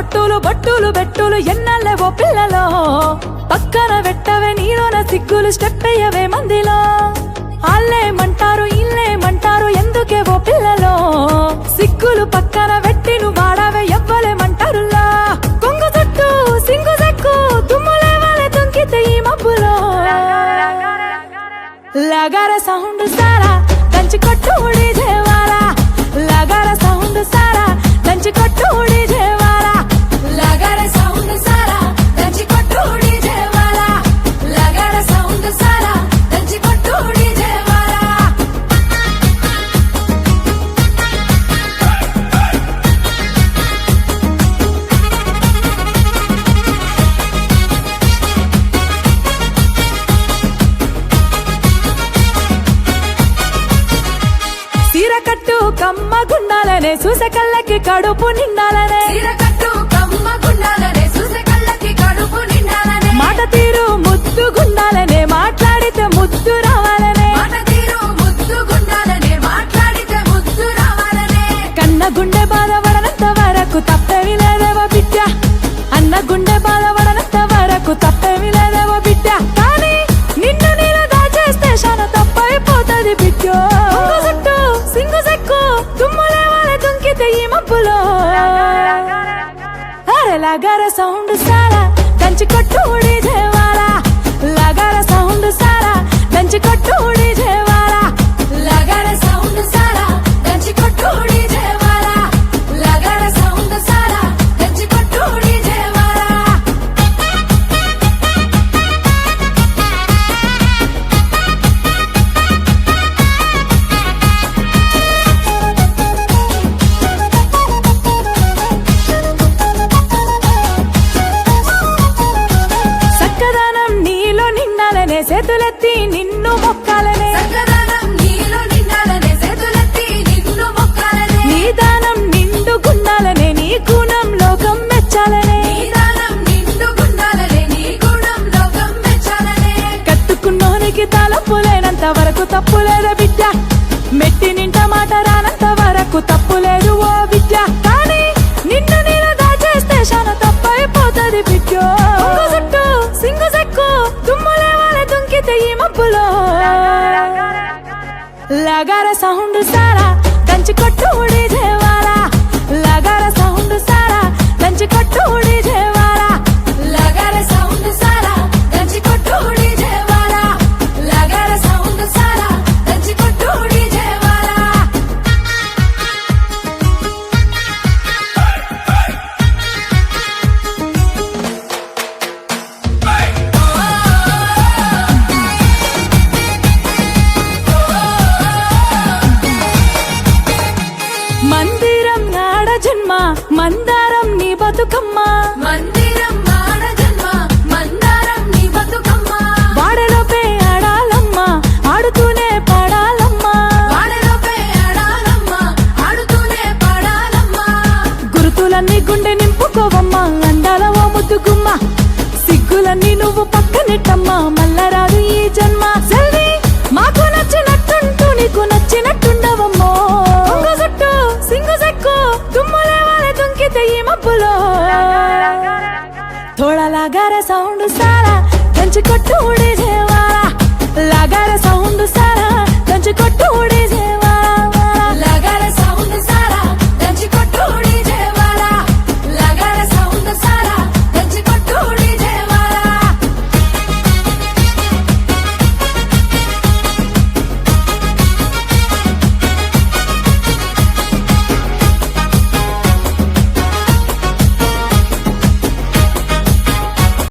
ఒట్టులు బొట్టులు బెట్టులు ఎన్నెల్లవో పిల్లలో పక్కన వెట్టవే నీలోన సిగ్గులు స్టెప్ అయ్యవే మందిలో ఆళ్ళేమంటారు ఇల్లేమంటారు ఎందుకేవో పిల్లలో సిగ్గులు పక్కన వెట్టి నువ్వు వాడవే ఎవ్వలేమంటారులా కొంగు చుట్టూ సింగు సెక్కు తుమ్ములేవాలే తుంకితే ఈ మబ్బులో లగార సౌండ్ సారా దంచి కొట్టు డీజేవాలా లగార సౌండ్ సారా దంచి కొట్టు డీజేవాలా లగార సౌండ్ సారా దంచి కొట్టు డీజేవాలా లగార సౌండ్ సారా దంచి కొట్టు డీజేవాలా సీరకట్టు కమ్మ గుండాలనే చూసే కళ్ళకి కడుపు నిండాలనే మాట తీరు ముద్దు గుండాలనే మాట్లాడితే ముద్దు రావాలనే కన్న గుండె బాధపడనంత వరకు తప్పేమి లేదేవో బిడ్డ అన్న గుండె బాధపడనంత వరకు తప్పేమి లేదేవో బిడ్డ కానీ నిన్ను నేను దాచేస్తే శాన తప్పైపోతుంది బిడ్డో సింగు సెక్కు తుమ్ములేవాలే తుంకితే ఈ మబ్బులో అరే లగార సౌండ్ సారా దంచి కొట్టు డీజేవాలా లగార సౌండ్ సారా దంచి కొట్టు డీజేవాలా లగార సౌండ్ సారా దంచి కొట్టు డీజేవాలా లగార సౌండ్ సారా దంచి కొట్టు డీజేవాలా సక్కదనం నీలో నిండాలనే చేతులెత్తి నిన్ను మొక్కాలనే నీ దానం నిండు గుండాలనే నీ గుణం లోకం మెచ్చాలనే కట్టుకున్నోనికి తలపులేనంత వరకు తప్పులేదు బిడ్డ మెట్టి నింట మాట రానంత వరకు తప్పులేదు ఓ బిడ్డ కానీ నిన్ను నేను దాచేస్తే శాన తప్పైపోతుంది బిడ్డో చుట్టూ సింగు సెక్కు తుమ్ములేవాలే తుంకితే ఈ మబ్బులో లగార సౌండ్ సారా దంచి కొట్టు డీజేవాలా లగార సౌండ్ సారా దంచి కొట్టు డీజేవాలా లగార సౌండ్ సారా దంచి కొట్టు డీజేవాలా లగార సౌండ్ సారా దంచి కొట్టు డీజేవాలా మందిరం నాడ జన్మ మందారం నీ బతుకమ్మ వాడలోపే ఆడాలమ్మ ఆడుతూనే పాడాలమ్మ గురుతులన్నీ గుండె నింపుకోవమ్మ అందాల ఓ ముద్దుగుమ్మ సిగ్గులన్నీ నువ్వు పక్కనెట్టమ్మా మల్లరాదు ఈ జన్మ సెల్వి మాకు నచ్చినట్టుంటూ నీకు నచ్చినట్టుండవమ్మో చుట్టూ సింగు సెక్కు తుమ్ములేవాలే తుంకితే ఈ మబ్బులో थोड़ा लगा रे साउंड सारा దంచి కొట్టు డీజేవాలా లగా రే